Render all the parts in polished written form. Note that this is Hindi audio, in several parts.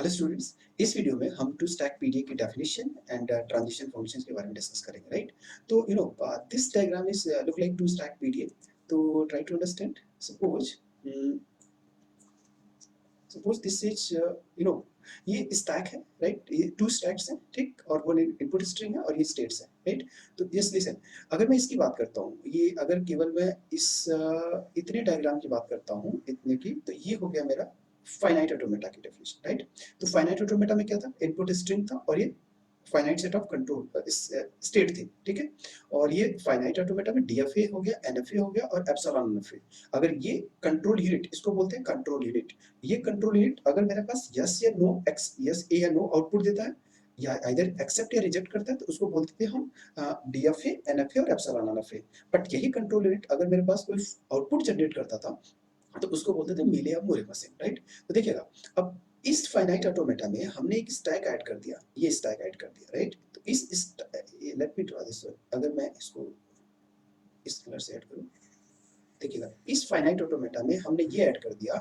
हेलो स्टूडेंट्स, इस वीडियो में हम टू स्टैक पीडीए की डेफिनेशन एंड ट्रांजिशन फंक्शंस के बारे में डिस्कस करेंगे, राइट? तो this diagram is look like two stack PDA. तो try to understand. Suppose this is ये स्टैक है, राइट? ये टू स्टैक्स हैं, ठीक, और वो इनपुट स्ट्रिंग है और ये स्टेट्स है, राइट? तो यस लिसन, अगर मैं इसकी बात करता हूँ, ये अगर केवल मैं इस इतने डायग्राम की बात करता हूँ, इतने की, तो ये हो गया मेरा फाइनाइट ऑटोमेटा की डेफिनेशन, राइट? तो फाइनाइट ऑटोमेटा में क्या था? इनपुट स्ट्रिंग था और ये finite set of control state थी, ठीक है? और ये फाइनाइट ऑटोमेटा में डीएफए हो गया, एनएफए हो गया और एप्सिलॉन एनएफए. अगर ये कंट्रोल यूनिट, इसको बोलते हैं कंट्रोल यूनिट. ये कंट्रोल यूनिट अगर मेरे पास यस या नो, यस ए या नो आउटपुट देता है, या इधर एक्सेप्ट या रिजेक्ट करता है, तो उसको बोलते थे हम डीएफए, एनएफए और एप्सिलॉन एनएफए. बट यही कंट्रोल यूनिट अगर मेरे पास कोई आउटपुट जनरेट करता था, तो उसको बोलते थे मीले या मोरे मशीन, राइट? तो देखिएगा, अब इस फाइनाइट ऑटोमेटा में हमने एक स्टैक ऐड कर दिया, ये स्टैक ऐड कर दिया, राइट? तो इस लेट मी ड्रॉ दिस. अगर मैं इसको इस कलर से ऐड करूं, देखिएगा, इस फाइनाइट ऑटोमेटा में हमने ये ऐड कर दिया,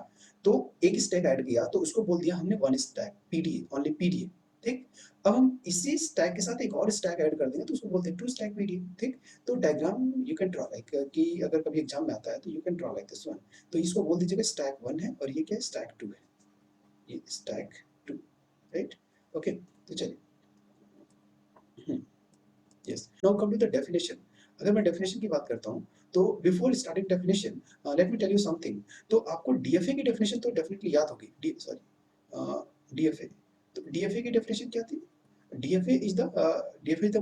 तो एक स्टैक ऐड किया, तो उसको बोल दिया हमने one stack PDA, only PDA, ठीक? अब हम इसी स्टैक के साथ एक और स्टैक ऐड कर देंगे, तो उसको बोलते हैं टू स्टैक पीडीए, ठीक? तो diagram you can draw like कि अगर कभी एग्जाम में आता है तो you can draw like this one. तो इसको बोल दीजिएगा स्टैक वन है और ये क्या है? स्टैक टू है, ये स्टैक टू, राइट? ओके, तो चलिए, yes, now come to the definition. अगर मैं डेफिनेशन की बात करता हूँ, तो before starting definition let me tell you something. तो आपको डीएफए की डेफिनेशन तो डेफिनेटली याद होगी. डीएफए, तो डीएफए की डेफिनेशन क्या थी? DFA is the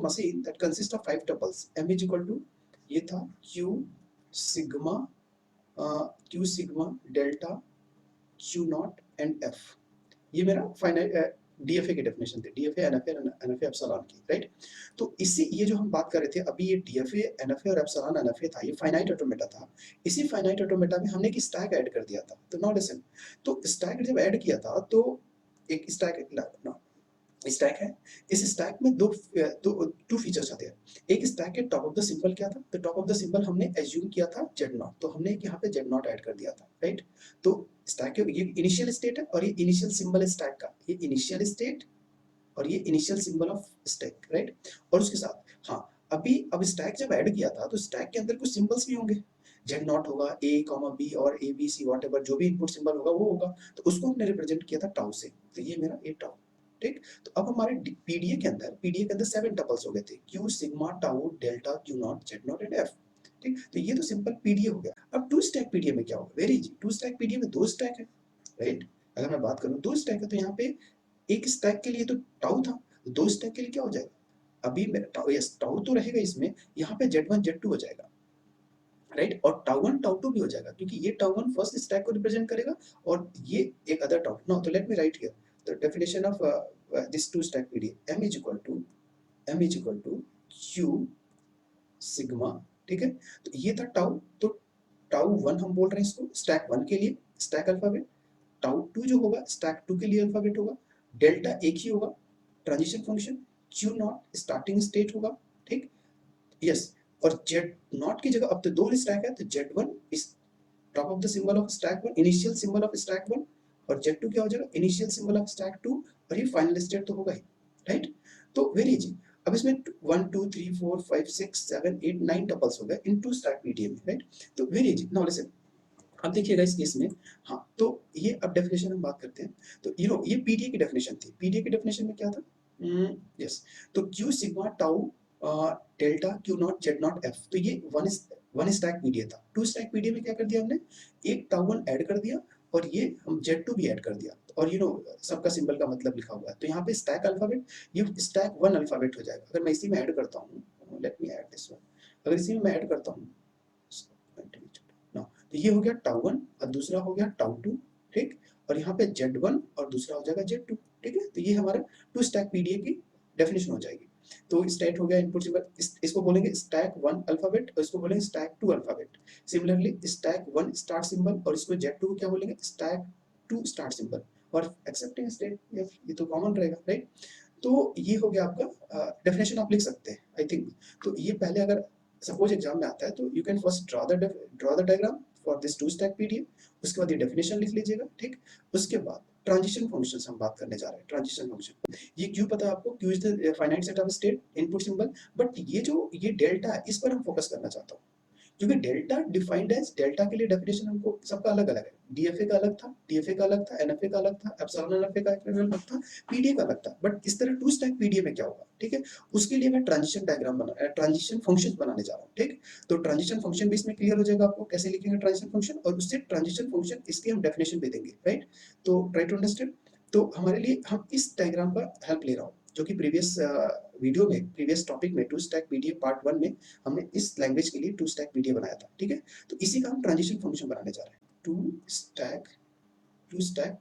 machine that consists of 5 tuples. M is equal to, ये था Q sigma delta Q naught and F. ये मेरा फाइनाइट डीएफए की डेफिनेशन थी, डीएफए, एनएफए एप्सिलॉन की, राइट? तो इसी, ये जो हम बात कर रहे थे अभी, ये डीएफए, एनएफए और एप्सिलॉन एनएफए था, ये फाइनाइट ऑटोमेटा था. इसी फाइनाइट ऑटोमेटा में हमने एक स्टैक ऐड कर दिया था. तो नाउ लिसन, तो स्टैक जब ऐड किया था, तो एक स्टैक है. इस स्टैक में टू फीचर्स आते हैं. एक स्टैक के टॉप ऑफ द सिंबल क्या था? तो टॉप ऑफ द सिंबल हमने एज्यूम किया था जेड नॉट, तो हमने यहाँ पे जेड नॉट ऐड कर दिया था, राइट? तो स्टैक के ये इनिशियल स्टेट है और ये इनिशियल सिंबल है स्टैक का, ये इनिशियल स्टेट और ये initial symbol of stack, right? और उसके साथ, हाँ, अब स्टैक जब ऐड किया था, तो स्टैक के अंदर कुछ सिंबल्स भी होंगे. जेड नॉट होगा, ए कॉमा बी और ए बी सी वॉट जो भी इनपुट सिंबल होगा वो होगा. तो उसको हमने रिप्रेजेंट किया था टाउ से. तो ये मेरा ए टाउ, ठीक? तो अब हमारे पीडीए के अंदर 7 टपल्स हो गए थे, Q sigma tau delta Q not Z not and F, ठीक? तो ये तो सिंपल पीडीए हो गया. अब टू स्टैक पीडीए में क्या होगा? Very easy. Two stack PDA में दो स्टैक है, राइट? अगर मैं बात करूं, दो स्टैक है, तो यहाँ पे एक स्टैक के लिए तो टाउ था, दो स्टैक के लिए क्या हो जाएगा? अभी मेरा टाउ, यस, टाउ तो रहेगा इसमें, यहाँ पे जेड वन जेड टू हो जाएगा, राइट? और टाउ वन टाउ टू भी हो जाएगा, क्योंकि ये टाउ वन फर्स्ट स्टैक को रिप्रेजेंट करेगा और ये एक अदर टाउ. नो, तो let me write here the definition of this two stack PDA. m is equal to q sigma, ठीक है? तो ये था टाउ. तो टाउ वन हम बोल रहे हैं इसको स्टैक वन के लिए स्टैक अल्फाबेट. टाउ टू जो होगा स्टैक टू के लिए अल्फाबेट होगा. डेल्टा एक ही होगा, transition function. Q not starting state होगा, ठीक? यस. और जेड नॉट की जगह अब तो दो स्टैक है, तो Z one is top of the symbol of stack one, initial symbol of stack one, और जेड टू क्या हो जाएगा? Initial symbol of stack two, और ये फाइनल स्टेट तो होगा ही, राइट? तो वेरी इजी. अब इसमें 1 2 3 4 5 6 7 8 9 टपल्स हो गए इन टू स्टैक पीडीए में, राइट? तो वेरी इजी. नाउ लिसन, अब देखिएगा इस केस में, हाँ, तो ये अब डेफिनेशन हम बात करते हैं. तो ये पीडीए की डेफिनेशन थी. पीडीए की डेफिनेशन में क्या था? यस, तो Q sigma tau delta Q not Z not F. तो ये वन स्टैक पीडीए था. टू स्टैक पीडीए में क्या कर दिया हमने? एक टाउ वन ऐड कर दिया और ये हम जेड टू भी ऐड कर दिया, और सबका सिंबल का मतलब लिखा हुआ है. तो यहाँ पे स्टैक अल्फाबेट, ये स्टैक वन अल्फाबेट हो जाएगा. अगर मैं इसी में ऐड करता हूँ, let me add this one. अगर इसी में मैं ऐड करता हूँ, तो ये हो गया टाउ वन और दूसरा हो गया टाउ टू, ठीक? और यहाँ पे जेड वन और दूसरा हो जाएगा जेड टू, ठीक है? तो ये हमारा टू स्टैक पीडीए की डेफिनेशन हो जाएगी. तो स्टैक हो गया इनपुट सिंबल, इसको बोलेंगे स्टैक वन अल्फाबेट और इसको बोलेंगे stack two alphabet. Similarly stack one start symbol और इसको जेड टू क्या बोलेंगे? Stack two start symbol. और एक्सेप्टिंग स्टेट, ये तो कॉमन रहेगा, राइट? तो ये हो गया आपका डेफिनेशन. आप लिख सकते हैं आई थिंक. तो ये पहले अगर सपोज एग्जाम में आता है, तो you can first draw the diagram for this two stack PDF, उसके बाद ये डेफिनेशन लिख लीजिएगा, ठीक। उसके बाद ट्रांजिशन फंक्शंस हम बात करने जा रहे हैं, ट्रांजिशन फंक्शन। ये क्यों पता है आपको, Q is the finite set of state input symbol, but ये डेल्टा है, इस पर हम फोकस करना चाहता हूँ, क्योंकि डेल्टा डिफाइंड एज, डेल्टा के लिए डेफिनेशन हमको सबका अलग अलग है, डीएफए का अलग था, टीएफए का अलग था, एनएफए का अलग था, एप्सिलॉन एनएफए का अलग था, पीडीए का अलग था, बट इस तरह टू स्टैक पीडीए में क्या होगा, ठीक है। उसके लिए मैं ट्रांजिशन डायग्राम बना, ट्रांजिशन फंक्शन बनाने जा रहा हूँ, ठीक। तो ट्रांजिशन फंक्शन भी इसमें क्लियर हो जाएगा आपको कैसे लिखेंगे ट्रांजिशन फंक्शन, और उससे ट्रांजिशन फंक्शन इसकी हम डेफिनेशन भी देंगे, राइट। तो ट्राई टू अंडरस्टैंड। तो हमारे लिए हम इस डायग्राम का हेल्प ले रहा हूँ, जो कि प्रीवियस वीडियो में, प्रीवियस टॉपिक में, टू स्टैक पीडीए पार्ट 1 में हमने इस लैंग्वेज के लिए टू स्टैक पीडीए बनाया था, ठीक है। तो इसी का हम ट्रांजिशन फंक्शन बनाने जा रहे हैं, two stack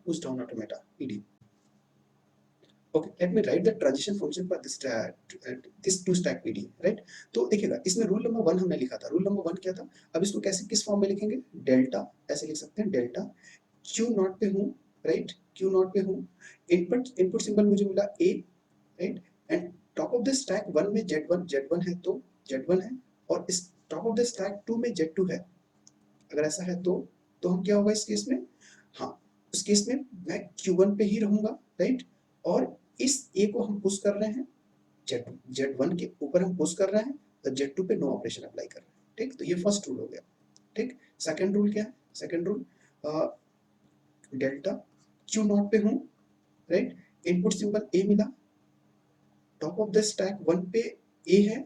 push down automata PDA. Okay, let me write the transition function for this two stack PDA, right. तो देखिएगा, इसमें रूल नंबर 1 हमने लिखा था, रूल नंबर 1 क्या था, अब इसको कैसे, किस फॉर्म में लिखेंगे, डेल्टा ऐसे लिख सकते हैं, डेल्टा क्यू नॉट पे हूँ, राइट, क्यू नॉट पे हूँ, इनपुट इनपुट सिंबल मुझे मिला a, right, and top of the stack 1 में Z1 है तो Z1 है, और इस टॉप ऑफ द स्टैक 2 में Z2 है, अगर ऐसा है तो हम क्या होगा इस केस में, हाँ, उस केस में मैं Q1 पे ही रहूंगा, राइट, और इस A को हम पुश कर रहे हैं, Z1 के ऊपर हम पुश कर रहे हैं, तो Z2 पे नो ऑपरेशन अप्लाई कर रहे हैं, ठीक। तो ये फर्स्ट रूल हो गया, ठीक। सेकंड रूल क्या है, second rule, delta Q not पे हूँ, राइट, इनपुट सिंबल ए मिला, टॉप ऑफ द स्टैक 1 पे ए है,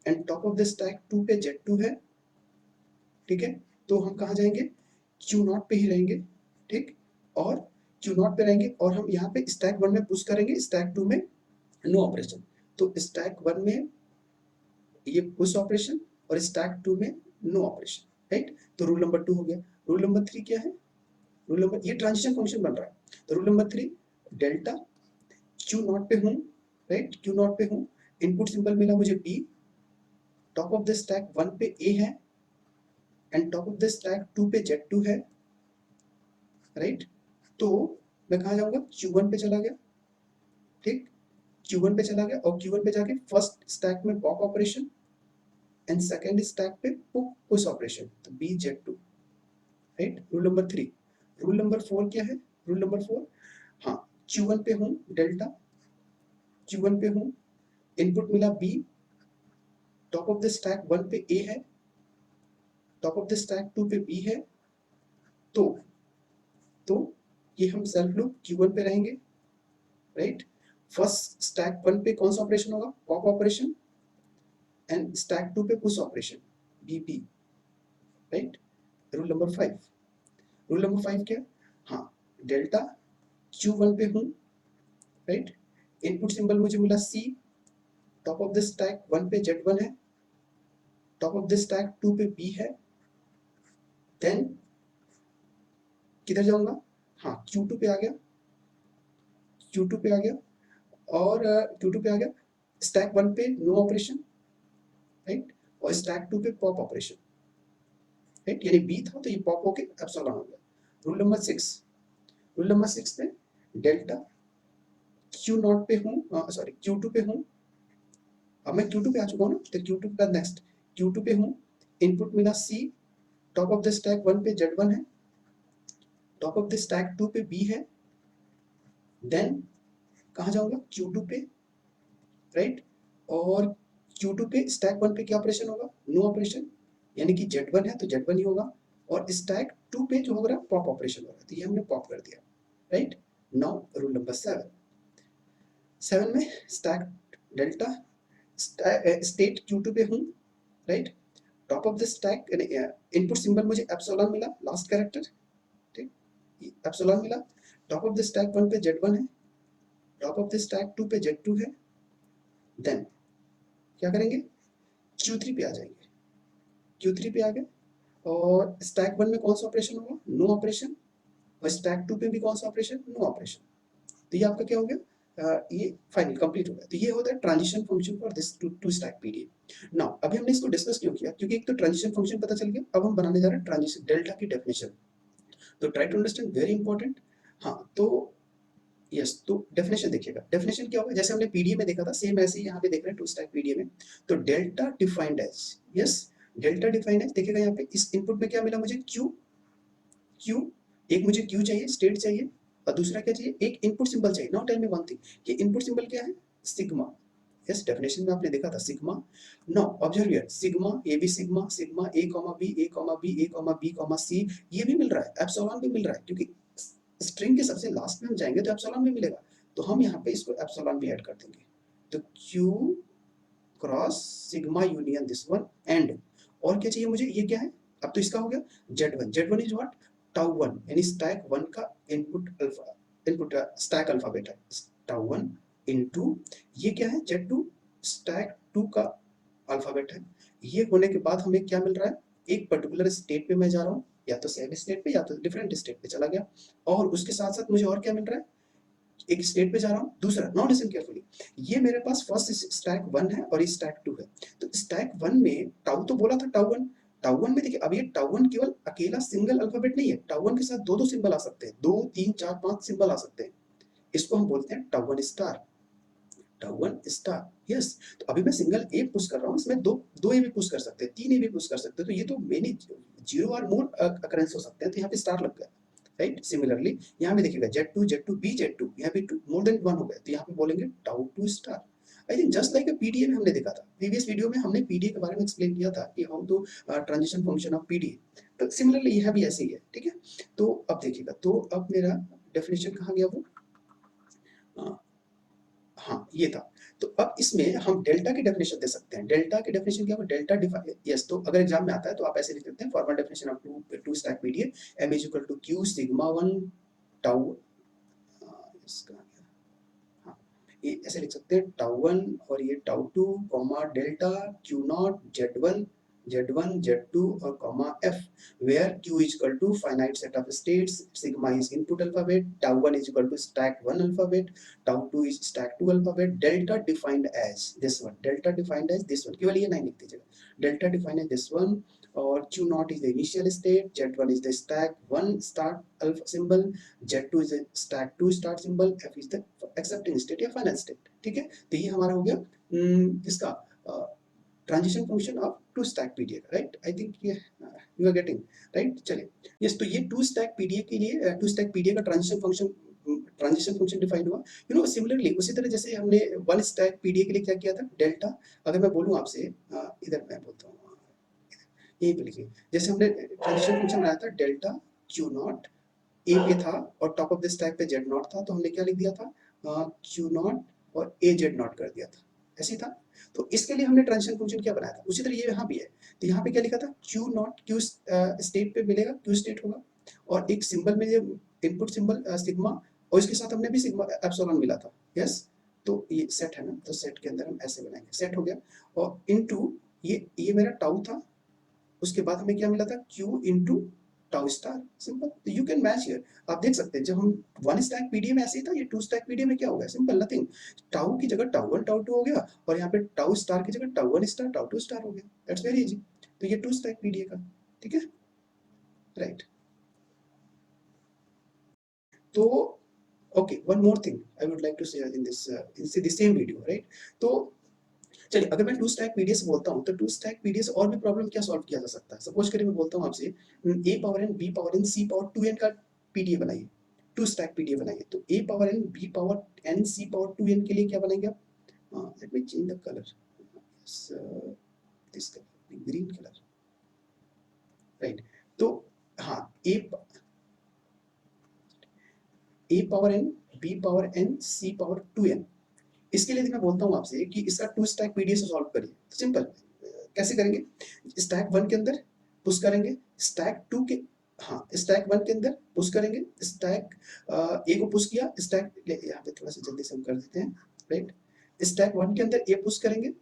and top of the stack 2 पे Z2 है, ठीक है। तो हम कहाँ जाएंगे, क्यू नॉट पे ही रहेंगे, ठीक, और क्यू नॉट पे रहेंगे, और हम यहाँ पे स्टैक 1 में पुश करेंगे, स्टैक 2 में नो ऑपरेशन, तो स्टैक 1 में ये पुश ऑपरेशन, और स्टैक 2 में नो ऑपरेशन, राइट। तो रूल नंबर 2 हो गया। रूल नंबर 3 क्या है, रूल नंबर, ये ट्रांजिशन फंक्शन बन रहा है, तो rule number 3, delta Q not पे हूँ, राइट, क्यू नॉट पे हूँ, इनपुट सिंबल मिला मुझे B, top of the stack 1 पे ए है, and top of the stack 2 पे Z2 है, राइट। तो मैं कहाँ जाऊंगा, Q1 पे चला गया, ठीक, Q1 पे चला गया, और Q1 पे जाके फर्स्ट स्टैक में pop operation, and second stack पे पुश ऑपरेशन, तो BZ2, right. Rule number 3। Rule number 4 क्या है, रूल नंबर 4, हाँ, Q1 पे हूँ, डेल्टा Q1 पे हूँ, इनपुट मिला B, top of the stack 1 पे A है, टॉप ऑफ द स्टैक 2 पे B है, तो ये हम सेल्फ लूप Q1 पे रहेंगे, राइट। फर्स्ट स्टैक 1 पे कौन सा ऑपरेशन होगा, पॉप ऑपरेशन, एंड स्टैक 2 पे push operation, BP, right. Rule number 5, rule number 5 क्या, हाँ, डेल्टा Q1 पे हूँ, राइट, इनपुट सिंबल मुझे मिला C, top of the stack 1 पे Z1 है, टॉप ऑफ द स्टैक 2 पे B है, देन किधर जाऊंगा, हाँ, Q2 पे आ गया, Q2 पे आ गया, और Q2 पे आ गया, स्टैक 1 पे नो ऑपरेशन, राइट, और स्टैक 2 पे पॉप ऑपरेशन, राइट, यानी बी था तो ये पॉप होके एप्सिलॉन हो गया। रूल नंबर 6, रूल नंबर 6 में डेल्टा क्यू नॉट पे हूँ, सॉरी Q2 पे हूँ, अब मैं Q2 पे आ चुका हूँ ना, तो Q2 का नेक्स्ट, Q2 पे हूँ, इनपुट मिला C, top of the stack 1 पे Z1 है, टॉप ऑफ द स्टैक 2 पे B है, देन कहाँ जाऊंगा, Q2 पे, राइट, और Q2 पे स्टैक 1 पे क्या ऑपरेशन होगा, नो ऑपरेशन, यानी कि Z1 है तो Z1 ही होगा, और स्टैक 2 पे जो हो रहा है पॉप ऑपरेशन हो रहा है, तो ये हमने पॉप कर दिया, राइट। नाउ रूल नंबर 7, 7 में स्टैक डेल्टा स्टेट Q2 पे हूँ, right, top of the stack input symbol मुझे एप्सिलॉन मिला, लास्ट कैरेक्टर, ठीक, एप्सिलॉन मिला, टॉप ऑफ द स्टैक 1 पे Z1 है, टॉप ऑफ द स्टैक 2 पे Z2 है, देन क्या करेंगे, Q3 पे आ जाएंगे, Q3 पे आ गए, और स्टैक 1 में कौन सा ऑपरेशन होगा, नो ऑपरेशन, और स्टैक 2 पे भी कौन सा ऑपरेशन, नो ऑपरेशन, तो ये आपका क्या हो गया, ये फाइनल कंप्लीट हो गया। तो ये होता है transition function for this two stack PDA. Now अभी हमने इसको डिस्कस क्यों किया, क्योंकि एक तो ट्रांजिशन फंक्शन पता चल गया, अब हम बनाने जा रहे हैं ट्रांजिशन डेल्टा की डेफिनेशन, तो try to understand, very important. हाँ, तो यस, तो डेफिनेशन देखिएगा, डेफिनेशन क्या होगा, जैसे हमने पीडीए में देखा था, सेम ऐसे ही यहाँ पे देख रहे हैं टू स्टैक पीडीए में, तो delta defined as, yes, delta define as, देखिएगा यहाँ पे इस इनपुट में क्या मिला मुझे, क्यू, क्यू, एक मुझे क्यू चाहिए, स्टेट चाहिए, और दूसरा क्या चाहिए, एक इनपुट सिंबल चाहिए। Now tell me one thing, ये इनपुट सिंबल क्या है, सिग्मा। यस, डेफिनेशन में आपने देखा था sigma. Now observe here, sigma, ये भी sigma, sigma A comma B, A comma B, A comma B comma C, ये भी मिल रहा है, एप्सिलॉन भी मिल रहा है, क्योंकि स्ट्रिंग के सबसे लास्ट में हम जाएंगे तो एप्सिलॉन भी मिलेगा, तो हम यहाँ पे इसको एप्सिलॉन भी ऐड कर देंगे। तो Q cross sigma union this one and, और क्या चाहिए मुझे, ये क्या है, अब तो इसका हो गया Z1, Z1 is what, tau 1, यानी स्टैक 1 का input alpha, input stack alphabet है, टाउ 1 इनटू ये क्या है, Z2 स्टैक 2 का अल्फाबेट है। ये होने के बाद हमें क्या मिल रहा है, एक पर्टिकुलर स्टेट पे मैं जा रहा हूँ, या तो सेम स्टेट पे या तो डिफरेंट स्टेट पे चला गया, और उसके साथ साथ मुझे और क्या मिल रहा है, एक स्टेट पे जा रहा हूँ, दूसरा, नाउ लिसन केयरफुली, ये मेरे पास फर्स्ट स्टैक 1 है और ये स्टैक 2 है। तो स्टैक 1 में टाउ तो बोला था, टाउ 1, टाउ 1 में देखिए, अब ये टाउ 1 केवल अकेला सिंगल अल्फाबेट नहीं है, टाउ 1 के साथ दो दो सिंबल आ सकते हैं, 2 3 4 5 सिंबल आ सकते हैं, इसको हम बोलते हैं tau 1 star, tau 1 star. Yes, तो अभी मैं सिंगल ए पुश कर रहा हूँ, इसमें दो दो ए भी पुश कर सकते हैं, 3 ए भी पुश कर सकते हैं, तो ये तो मेनी जीरो और मोर अकरेंस हो सकते हैं, तो यहाँ पे स्टार लग गया, राइट। सिमिलरली यहाँ पे देखिएगा Z2, Z2 B, Z2, यहाँ पे मोर देन 1 हो गया, तो यहाँ पे बोलेंगे tau 2 star. I think just like PDA में हमने देखा था, प्रीवियस वीडियो में हमने पीडीए के बारे में एक्सप्लेन किया था कि how to transition function of PDA, तो सिमिलरली यह भी ऐसे ही है, ठीक है। तो अब देखिएगा, तो अब मेरा डेफिनेशन कहाँ गया वो, अ, हाँ ये था। तो अब इसमें हम डेल्टा की डेफिनेशन दे सकते हैं, डेल्टा की डेफिनेशन क्या है, डेल्टा डिफाइन, यस, तो अगर एग्जाम में आता है तो आप ऐसे लिख सकते हैं, formal definition of two stack PDA, m is equal to q sigma 1 tau, इसका हाँ, ये ऐसे लिख सकते हैं, टाउ 1 और ये tau 2 comma delta q not z1, z1 z2 और comma f, where q is equal to finite set of states, sigma is input alphabet, tau 1 is equal to stack 1 alphabet, tau 2 is stack 2 alphabet, delta defined as this one, delta defined as this one, केवल ये नहीं लिख दीजिएगा, delta defined as this one, और q naught is the initial state, z1 is the stack 1 start alpha symbol, z2 is the stack 2 start symbol, f is the accepting state या final state, ठीक है। तो ये हमारा हो गया इसका transition function of two stack PDA, right. I think ये यू आर गेटिंग, राइट। चलिए, यस, तो ये टू स्टैक पीडीए के लिए, टू स्टैक पीडीए का ट्रांजिशन फंक्शन डिफाइन हुआ। यू नो सिमिलरली उसी तरह जैसे हमने वन स्टैक पीडीए के लिए क्या किया था, डेल्टा, अगर मैं बोलूँ आपसे, इधर मैं बोलता हूँ, यहीं पे लिखिए, जैसे हमने ट्रांजिशन फंक्शन बनाया था, डेल्टा क्यू नॉट ए पे था और टॉप ऑफ द स्टैक पे जेड नॉट था, तो हमने क्या लिख दिया था, क्यू नॉट और ए जेड नॉट कर दिया था, ऐसे ही था। तो इसके लिए हमने ट्रांजिशन फंक्शन क्या बनाया था, उसी तरह ये यहाँ भी है, तो यहाँ पे क्या लिखा था, क्यू नॉट, क्यू स्टेट पे मिलेगा, क्यू स्टेट होगा, और एक सिंबल में ये इनपुट सिंबल सिग्मा, और इसके साथ हमने भी सिग्मा एप्सिलॉन मिला था, यस। तो ये सेट है ना, तो सेट के अंदर हम ऐसे बनाएंगे, सेट हो गया, और इनटू ये मेरा टाउ था, उसके बाद हमें क्या मिला था, Q into tau star, simple. तो यू कैन मैच हियर, आप देख सकते हैं, जब हम वन स्टैक पीडीए में ऐसे ही था, ये टू स्टैक पीडीए में क्या हो गया, सिंपल नथिंग, टाउ की जगह टाउ 1 टाउ 2 हो गया, और यहाँ पे टाउ स्टार की जगह टाउ 1 स्टार टाउ 2 स्टार हो गया, दैट्स वेरी इजी। तो ये टू स्टैक पीडीए का, ठीक है, राइट। तो okay, one more thing I would like to share in this same video, right. तो चलिए, अगर मैं टू स्टैक पीडीएस बोलता हूँ, तो टू स्टैक पीडीएस और भी प्रॉब्लम क्या सॉल्व किया जा सकता है, सपोज करिए मैं बोलता हूँ आपसे, a power n b power n c power 2n का पीडीए बनाइए, टू स्टैक पीडीए बनाइए, तो a power n b power n c power 2n के लिए क्या बनाएंगे आप, let me change the colour, this colour, green colour, right. तो हाँ, a power n b power n c power 2n, इसके लिए मैं बोलता हूँ आपसे कि इसका टू स्टैक पीडीएस सॉल्व करिए, तो सिंपल, कैसे करेंगे, स्टैक 1 के अंदर पुश करेंगे, स्टैक 2 के, हाँ, स्टैक 1 के अंदर पुश करेंगे, स्टैक ए को पुश किया, स्टैक यहाँ पे थोड़ा सा जल्दी से हम कर देते हैं, राइट। स्टैक 1 के अंदर ए पुश करेंगे,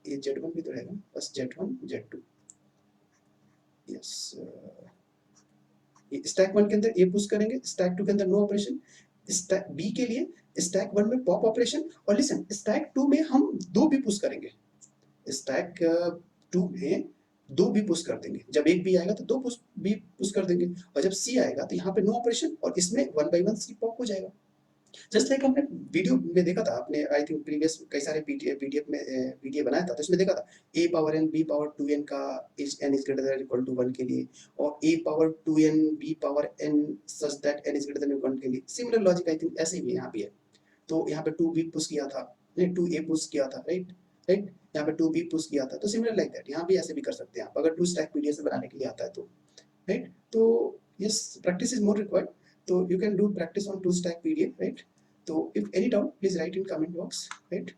ये Z1 भी तो रहेगा, बस Z1 Z2, यस, स्टैक 1 के अंदर ए पुश करेंगे, स्टैक 2 के अंदर नो ऑपरेशन, स्टैक बी के लिए स्टैक 1 में पॉप ऑपरेशन, और लिसन, स्टैक 2 में हम दो भी पुश करेंगे, स्टैक 2 में दो भी पुश कर देंगे, जब एक बी आएगा तो दो पुश भी पुश कर देंगे, और जब सी आएगा तो यहाँ पे नो ऑपरेशन, और इसमें 1 by 1 सी पॉप हो जाएगा। जस्ट लाइक हमने वीडियो में देखा था, आपने आई थिंक प्रीवियस कई सारे पीडीएफ में पीडीएफ बनाया था, तो इसमें देखा था a power n b power 2n का is n is greater than equal to 1 के लिए, और a power 2n b power n such that n is greater than equal 1 के लिए। सिमिलर लॉजिक आई थिंक ऐसे ही यहाँ भी है। तो यहाँ पे 2b पुश किया था, नहीं 2a पुश किया था, राइट राइट, यहाँ पे 2b पुश किया था, तो सिमिलर लाइक दैट यहाँ भी ऐसे भी कर सकते हैं आप, अगर 2 स्टैक पीडीएफ से बनाने के लिए आता है तो, राइट। तो yes, practice is more required, so you can do practice on 2 stack pdf, right? So if any doubt, please write in comment box, right?